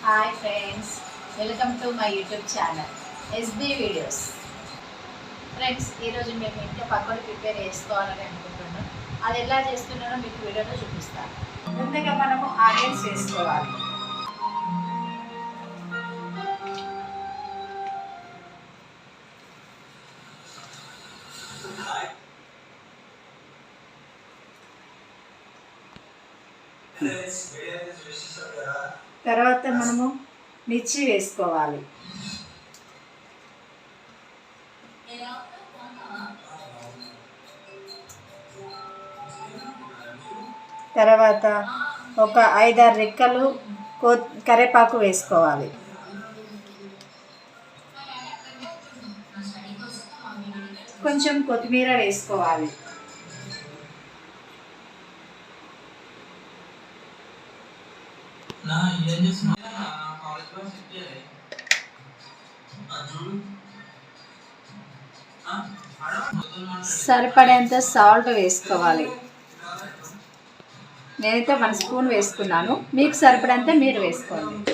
Hi friends, welcome to my YouTube channel SB videos. Friends, ఈరోజు మేము ఇంట్లో pakodi prepare చేసుకోవాలని అనుకుంటున్నాం. అది ఎలా చేస్తున్నానో మీకు వీడియోలో చూపిస్తాను. ముందుగా మనము ఆనియన్స్ వేసుకోవాలి. తర్వాత మనము మిర్చి వేసుకోవాలి. తర్వాత ఒక 5-6 రెక్కలు కరివేపాకు వేసుకోవాలి. కొంచెం కొత్తిమీర వేసుకోవాలి. సరిపడేంత సాల్ట్ వేసుకోవాలి. నేనైతే 1 స్పూన్ వేసుకున్నాను, మీకు సరిపడేంత మీరు వేసుకోండి.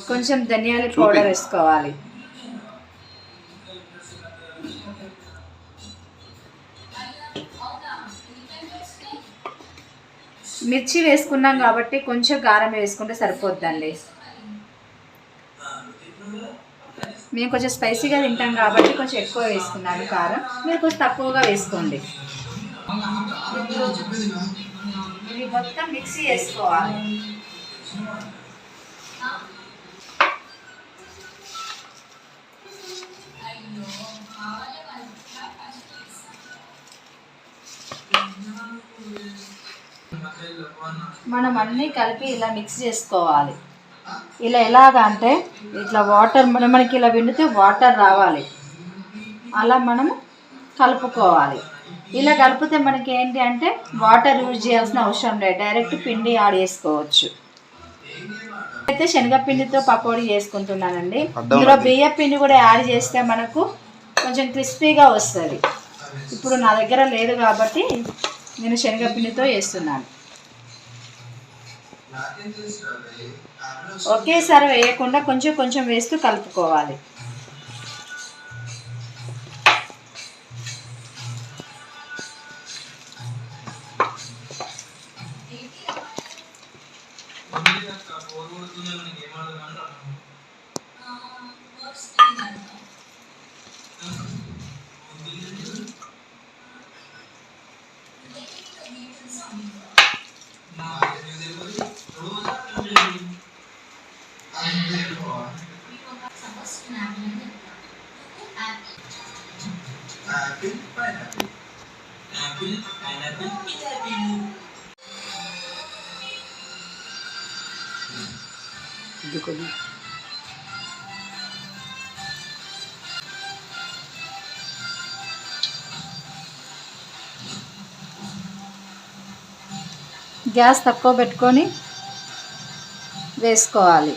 కొంచెం ధనియాల పౌడర్ వేసుకోవాలి. మిర్చి వేసుకున్నాం కాబట్టి కొంచెం కారం వేసుకుంటే సరిపోద్దండి. మేము కొంచెం స్పైసీగా తింటాం కాబట్టి కొంచెం ఎక్కువ వేసుకున్నాను కారం, మీరు కొంచెం తక్కువగా వేసుకోండి. ఇది మొత్తం మిక్సీ వేసుకోవాలి. మనం అన్నీ కలిపి ఇలా మిక్స్ చేసుకోవాలి. ఇలా ఎలాగ అంటే ఇట్లా వాటర్ మనకి ఇలా విండితే వాటర్ రావాలి, అలా మనము కలుపుకోవాలి. ఇలా కలిపితే మనకి ఏంటి అంటే వాటర్ యూజ్ చేయాల్సిన అవసరం లేదు, డైరెక్ట్ పిండి యాడ్ చేసుకోవచ్చు. అయితే శనగపిండితో పకోడీ చేసుకుంటున్నానండి. ఇందులో బియ్య పిండి కూడా యాడ్ చేస్తే మనకు కొంచెం క్రిస్పీగా వస్తుంది. ఇప్పుడు నా దగ్గర లేదు కాబట్టి నేను శనగపిండితో చేస్తున్నాను. ఒకేసారి వేయకుండా కొంచెం కొంచెం వేస్తూ కలుపుకోవాలి. గ్యాస్ తక్కువ పెట్టుకొని వేసుకోవాలి.